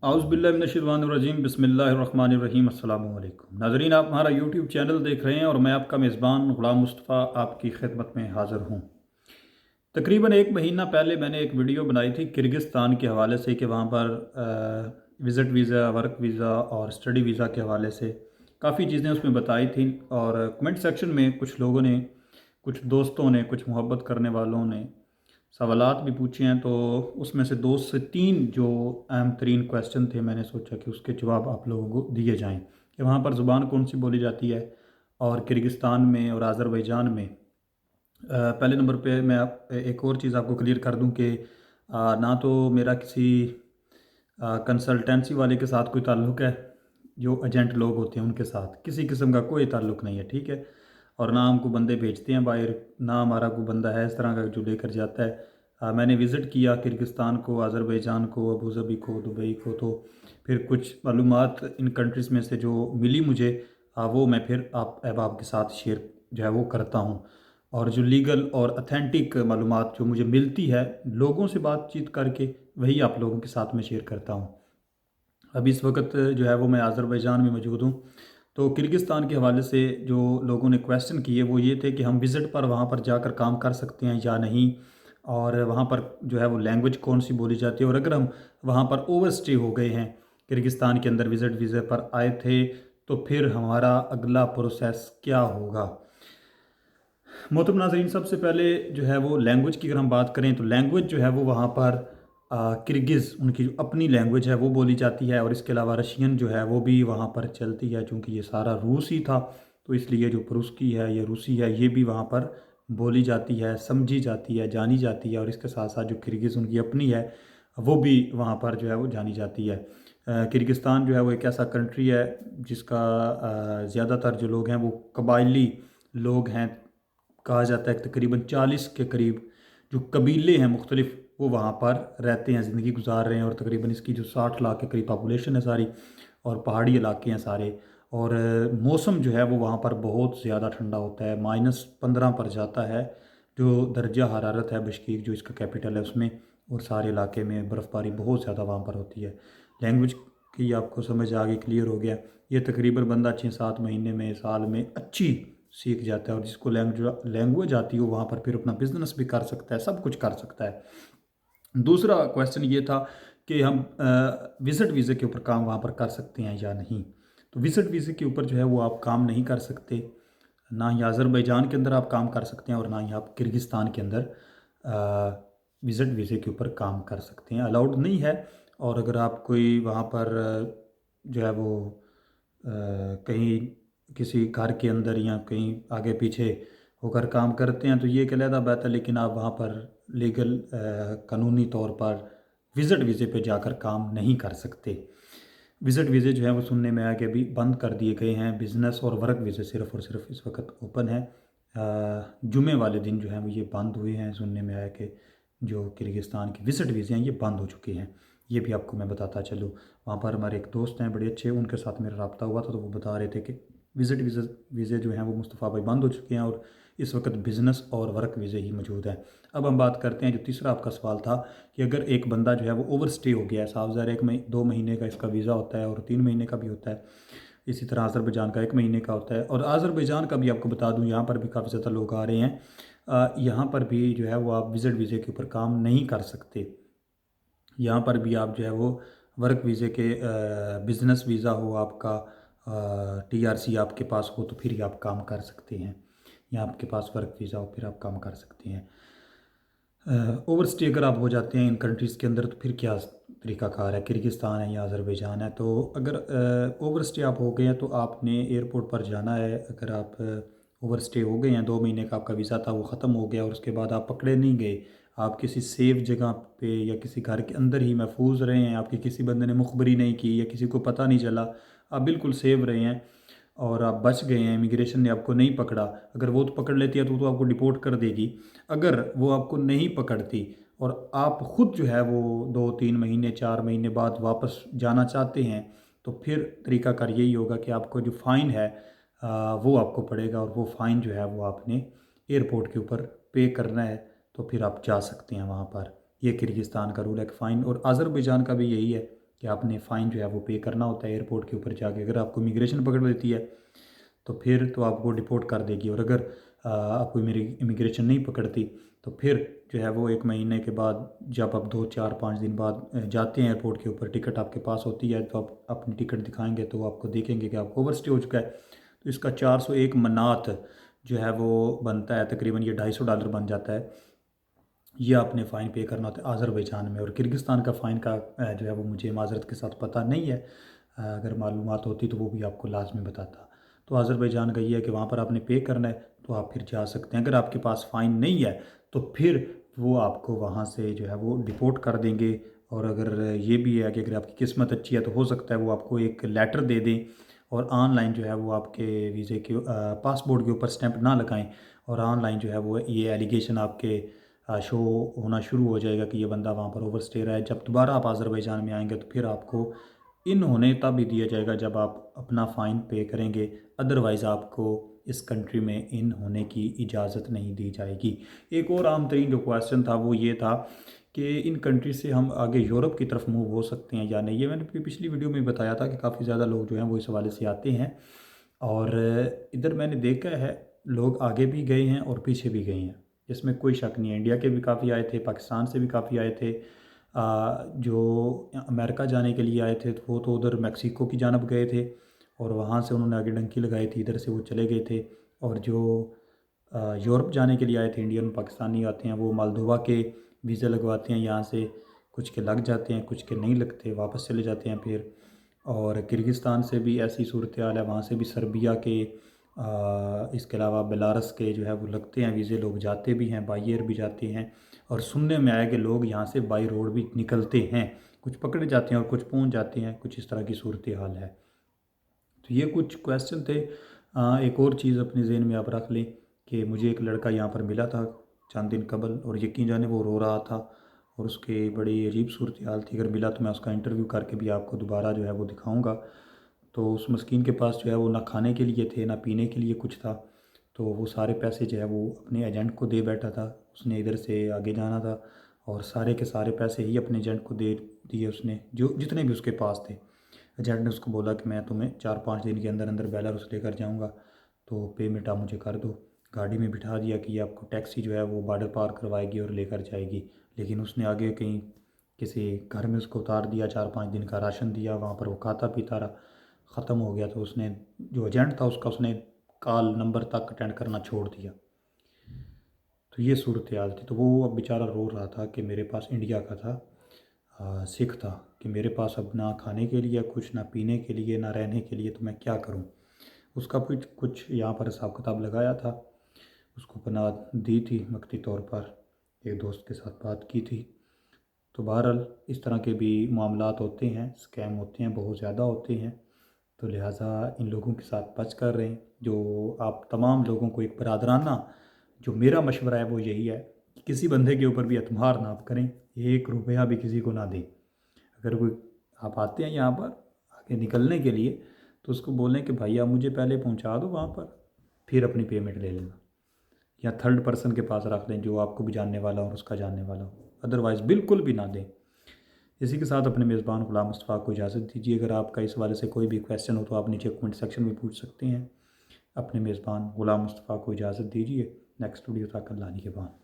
आउज़ुबिल्लाहिमिनश्शैतानिर्रजीम बिस्मिल्लाहिर्रहमानिर्रहीम अस्सलामु अलैकुम नाज़रीन, आप हमारा यूट्यूब चैनल देख रहे हैं और मैं आपका मेज़बान ग़ुलाम मुस्तफ़ा आपकी खिदमत में हाज़िर हूँ। तकरीबन एक महीना पहले मैंने एक वीडियो बनाई थी किर्गिस्तान के हवाले से कि वहाँ पर विज़िट वीज़ा, वर्क वीज़ा और स्टडी वीज़ा के हवाले से काफ़ी चीज़ें उसमें बताई थी। और कमेंट सेक्शन में कुछ लोगों ने, कुछ दोस्तों ने, कुछ मोहब्बत करने वालों ने सवालात भी पूछे हैं। तो उसमें से 2 से 3 जो अहम तरीन क्वेश्चन थे, मैंने सोचा कि उसके जवाब आप लोगों को दिए जाएं कि वहाँ पर ज़ुबान कौन सी बोली जाती है और किर्गिस्तान में और आज़रबैजान में। पहले नंबर पे मैं आप एक और चीज़ आपको क्लियर कर दूं कि ना तो मेरा किसी कंसल्टेंसी वाले के साथ कोई ताल्लुक़ है, जो एजेंट लोग होते हैं उनके साथ किसी किस्म का कोई ताल्लुक़ नहीं है, ठीक है। और ना हमको बंदे भेजते हैं बाहर, ना हमारा कोई बंदा है इस तरह का जो लेकर जाता है। मैंने विज़िट किया किर्गिस्तान को, आज़रबैजान को, अबू धाबी को, दुबई को। तो फिर कुछ मालूमात इन कंट्रीज़ में से जो मिली मुझे, वो मैं फिर आप अहबाब के साथ शेयर जो है वो करता हूँ। और जो लीगल और अथेंटिक मालूमात जो मुझे मिलती है लोगों से बातचीत करके, वही आप लोगों के साथ में शेयर करता हूँ। अभी इस वक्त जो है वो मैं आज़रबैजान में मौजूद हूँ। तो किर्गिस्तान के हवाले से जो लोगों ने क्वेश्चन किए वो ये थे कि हम विज़िट पर वहाँ पर जाकर काम कर सकते हैं या नहीं, और वहाँ पर जो है वो लैंग्वेज कौन सी बोली जाती है, और अगर हम वहाँ पर ओवर स्टे हो गए हैं, किर्गिस्तान के अंदर विज़िट वीज़े पर आए थे, तो फिर हमारा अगला प्रोसेस क्या होगा। मोहतरम नाज़रीन, सबसे पहले जो है वो लैंग्वेज की अगर हम बात करें तो लैंग्वेज जो है वो वहाँ पर किर्गिज़, उनकी जो अपनी लैंग्वेज है वो बोली जाती है। और इसके अलावा रशियन जो है वो भी वहाँ पर चलती है, चूँकि ये सारा रूस ही था तो इसलिए जो प्रुस्की है, ये रूसी है, ये भी वहाँ पर बोली जाती है, समझी जाती है, जानी जाती है। और इसके साथ साथ जो किर्गिज़ उनकी अपनी है वो भी वहाँ पर जो है वो जानी जाती है। किर्गिस्तान जो है वो एक ऐसा कंट्री है जिसका ज़्यादातर जो लोग हैं वो कबायली लोग हैं। कहा जाता है कि तकरीबन 40 के करीब जो कबीले हैं मुख्तलिफ, वो वहाँ पर रहते हैं, ज़िंदगी गुजार रहे हैं। और तकरीबन इसकी जो 60 लाख के करीब पॉपुलेशन है सारी, और पहाड़ी इलाके हैं सारे। और मौसम जो है वो वहाँ पर बहुत ज़्यादा ठंडा होता है, -15 पर जाता है जो दर्जा हरारत है बिश्केक जो इसका कैपिटल है उसमें। और सारे इलाके में बर्फ़बारी बहुत ज़्यादा वहाँ पर होती है। लैंग्वेज की आपको समझ आ गई, क्लियर हो गया। ये तकरीबन बंदा 6-7 महीने में, साल में अच्छी सीख जाता है। और जिसको लैंग्वेज लैंग्वेज आती है वो वहाँ पर फिर अपना बिजनेस भी कर सकता है, सब कुछ कर सकता है। दूसरा क्वेश्चन ये था कि हम विज़िट वीज़े के ऊपर काम वहाँ पर कर सकते हैं या नहीं। तो विज़िट वीज़े के ऊपर जो है वो आप काम नहीं कर सकते, ना ही आज़रबैजान के अंदर आप काम कर सकते हैं और ना ही आप किर्गिस्तान के अंदर विज़िट वीज़े के ऊपर काम कर सकते हैं, अलाउड नहीं है। और अगर आप कोई वहाँ पर जो है वो कहीं किसी घर के अंदर या कहीं आगे पीछे होकर काम करते हैं तो ये एक अलहदा बात है, लेकिन आप वहाँ पर लीगल कानूनी तौर पर विज़िट वीज़े पे जाकर काम नहीं कर सकते। विज़िट वीज़े जो है वो सुनने में आया कि अभी बंद कर दिए गए हैं। बिज़नेस और वर्क वीज़े सिर्फ़ और सिर्फ इस वक्त ओपन है। जुमे वाले दिन जो है वो ये बंद हुए हैं। सुनने में आया कि जो किर्गिस्तान के विज़िट वीज़े हैं ये बंद हो चुके हैं। ये भी आपको मैं बताता चलूँ। वहाँ पर हमारे एक दोस्त हैं बड़े अच्छे, उनके साथ मेरा रब्ता हुआ था तो वो बता रहे थे कि विज़िट वीज़ा वीज़े जो हैं वो मुस्तफ़ा भाई बंद हो चुके हैं और इस वक्त बिज़नेस और वर्क वीज़े ही मौजूद हैं। अब हम बात करते हैं जो तीसरा आपका सवाल था कि अगर एक बंदा जो है वो ओवर स्टे हो गया है, साफ ज़ाहिर 2 महीने का इसका वीज़ा होता है और 3 महीने का भी होता है। इसी तरह अज़रबैजान का 1 महीने का होता है। और अज़रबैजान का भी आपको बता दूँ, यहाँ पर भी काफ़ी ज़्यादा लोग आ रहे हैं। यहाँ पर भी जो है वो आप विज़िट वीज़े के ऊपर काम नहीं कर सकते। यहाँ पर भी आप जो है वो वर्क वीज़े के बिज़नेस वीज़ा हो आपका, टीआरसी आपके पास हो तो फिर ही आप काम कर सकते हैं, या आपके पास वर्क वीज़ा हो फिर आप काम कर सकते हैं। ओवर स्टे अगर आप हो जाते हैं इन कंट्रीज़ के अंदर तो फिर क्या तरीक़ाकार है, किर्गिस्तान है या अज़रबैजान है। तो अगर ओवर स्टे आप हो गए हैं तो आपने एयरपोर्ट पर जाना है। अगर आप ओवर स्टे हो गए हैं, 2 महीने का आपका वीज़ा था वो ख़त्म हो गया और उसके बाद आप पकड़े नहीं गए, आप किसी सेफ जगह पे या किसी घर के अंदर ही महफूज रहे हैं, आपके किसी बंदे ने मुखबरी नहीं की या किसी को पता नहीं चला, आप बिल्कुल सेफ रहे हैं और आप बच गए हैं, इमिग्रेशन ने आपको नहीं पकड़ा। अगर वो तो पकड़ लेती है तो आपको डिपोर्ट कर देगी। अगर वो आपको नहीं पकड़ती और आप ख़ुद जो है वो 2-3 महीने 4 महीने बाद वापस जाना चाहते हैं, तो फिर तरीक़ाकार यही होगा कि आपको जो फ़ाइन है वो आपको पड़ेगा और वो फ़ाइन जो है वो आपने एयरपोर्ट के ऊपर पे करना है, तो फिर आप जा सकते हैं वहाँ पर। ये किर्गिस्तान का रूल है कि फ़ाइन। और अज़रबैजान का भी यही है कि आपने फ़ाइन जो है वो पे करना होता है एयरपोर्ट के ऊपर जाके। अगर आपको इमिग्रेशन पकड़ लेती है तो फिर तो आपको डिपोर्ट कर देगी, और अगर आपको मेरी इमिग्रेशन नहीं पकड़ती तो फिर जो है वो 1 महीने के बाद, जब आप 2 4 5 दिन बाद जाते हैं एयरपोर्ट के ऊपर, टिकट आपके पास होती है तो आप अपनी टिकट दिखाएंगे तो वो आपको देखेंगे कि आपको ओवरस्टे हो चुका है। तो इसका 401 मनात जो है वो बनता है, तकरीबन ये $250 बन जाता है। ये आपने फ़ाइन पे करना होता है अज़रबैजान में। और किर्गिस्तान का फ़ाइन का जो है वो मुझे माज़रत के साथ पता नहीं है, अगर मालूमात होती तो वो भी आपको लाजमी बताता। तो अज़रबैजान का ये है कि वहाँ पर आपने पे करना है तो आप फिर जा सकते हैं। अगर आपके पास फ़ाइन नहीं है तो फिर वो आपको वहाँ से जो है वो डिपोर्ट कर देंगे। और अगर ये भी है कि अगर आपकी किस्मत अच्छी है तो हो सकता है वो आपको एक लेटर दे दें, और ऑनलाइन जो है वो आपके वीज़े के पासपोर्ट के ऊपर स्टैंप ना लगाएं, और ऑनलाइन जो है वो ये एलिगेशन आपके शो होना शुरू हो जाएगा कि ये बंदा वहाँ पर ओवरस्टे रहा है। जब दोबारा आप अज़रबैजान में आएंगे तो फिर आपको इन होने तब ही दिया जाएगा जब आप अपना फ़ाइन पे करेंगे, अदरवाइज़ आपको इस कंट्री में इन होने की इजाज़त नहीं दी जाएगी। एक और आम तरीन जो क्वेश्चन था वो ये था कि इन कंट्री से हम आगे यूरोप की तरफ मूव हो सकते हैं या नहीं। ये मैंने अपनी पिछली वीडियो में बताया था कि काफ़ी ज़्यादा लोग जो हैं वो इस हवाले से आते हैं, और इधर मैंने देखा है लोग आगे भी गए हैं और पीछे भी गए हैं, इसमें कोई शक नहीं है। इंडिया के भी काफ़ी आए थे, पाकिस्तान से भी काफ़ी आए थे। जो अमेरिका जाने के लिए आए थे तो वो तो उधर मैक्सिको की जानब गए थे, और वहाँ से उन्होंने आगे डंकी लगाई थी, इधर से वो चले गए थे। और जो यूरोप जाने के लिए आए थे, इंडियन पाकिस्तानी आते हैं, वो मालदोवा के वीज़ा लगवाते हैं यहाँ से, कुछ के लग जाते हैं, कुछ के नहीं लगते, वापस चले जाते हैं फिर। और किर्गिस्तान से भी ऐसी सूरत हाल है, वहाँ से भी सर्बिया के इसके अलावा बेलारस के जो है वो लगते हैं वीज़े, लोग जाते भी हैं, बाई एयर भी जाते हैं। और सुनने में आया कि लोग यहाँ से बाई रोड भी निकलते हैं, कुछ पकड़े जाते हैं और कुछ पहुँच जाते हैं, कुछ इस तरह की सूरत हाल है। तो ये कुछ क्वेश्चन थे। एक और चीज़ अपने जहन में आप रख लें कि मुझे एक लड़का यहाँ पर मिला था चंद दिन कबल, और यकीन जाने वो रो रहा था और उसकी बड़ी अजीब सूरत हाल थी। अगर मिला तो मैं उसका इंटरव्यू करके भी आपको दोबारा जो है वो दिखाऊंगा। तो उस मस्कीन के पास जो है वो ना खाने के लिए थे ना पीने के लिए कुछ था, तो वो सारे पैसे जो है वो अपने एजेंट को दे बैठा था। उसने इधर से आगे जाना था और सारे के सारे पैसे ही अपने एजेंट को दे दिए उसने, जो जितने भी उसके पास थे। एजेंट ने उसको बोला कि मैं तुम्हें 4 5 दिन के अंदर अंदर बेलारूस लेकर जाऊंगा, तो पेमेंट आप मुझे कर दो। गाड़ी में बिठा दिया कि ये आपको टैक्सी जो है वो बॉर्डर पार करवाएगी और लेकर जाएगी। लेकिन उसने आगे कहीं किसी घर में उसको उतार दिया, 4 5 दिन का राशन दिया, वहाँ पर वो खाता पीता रहा, ख़त्म हो गया। तो उसने, जो एजेंट था उसका, उसने कॉल नंबर तक अटेंड करना छोड़ दिया। तो ये सूरत हाल थी। तो वो अब बेचारा रो रहा था कि मेरे पास इंडिया का था, सिख था, कि मेरे पास अब ना खाने के लिए कुछ, ना पीने के लिए, ना रहने के लिए, तो मैं क्या करूं। उसका कुछ कुछ यहाँ पर हिसाब किताब लगाया था, उसको पनाह दी थी वक्ती तौर पर, एक दोस्त के साथ बात की थी। तो बहरहाल इस तरह के भी मामलात होते हैं, स्कैम होते हैं, बहुत ज़्यादा होते हैं। तो लिहाजा इन लोगों के साथ बच कर रहें। जो आप तमाम लोगों को एक बरादराना जो मेरा मशवरा है वो यही है कि किसी बंदे के ऊपर भी एतमार ना आप करें, 1 रुपया भी किसी को ना दें। अगर कोई, आप आते हैं यहाँ पर आगे निकलने के लिए, तो उसको बोलें कि भाई आप मुझे पहले पहुँचा दो वहाँ पर, फिर अपनी पेमेंट ले लेना। या थर्ड पर्सन के पास रख दें जो आपको भी जानने वाला हो और उसका जानने वाला हो, अदरवाइज़ बिल्कुल भी ना दें। इसी के साथ अपने मेज़बान ग़ुलाम मुस्तफ़ा को इजाज़त दीजिए। अगर आपका इस हवाले से कोई भी क्वेश्चन हो तो आप नीचे कमेंट सेक्शन में पूछ सकते हैं। अपने मेज़बान ग़ुलाम मुस्तफ़ा को इजाज़त दीजिए। नेक्स्ट वीडियो तक अल्लाह के बाद।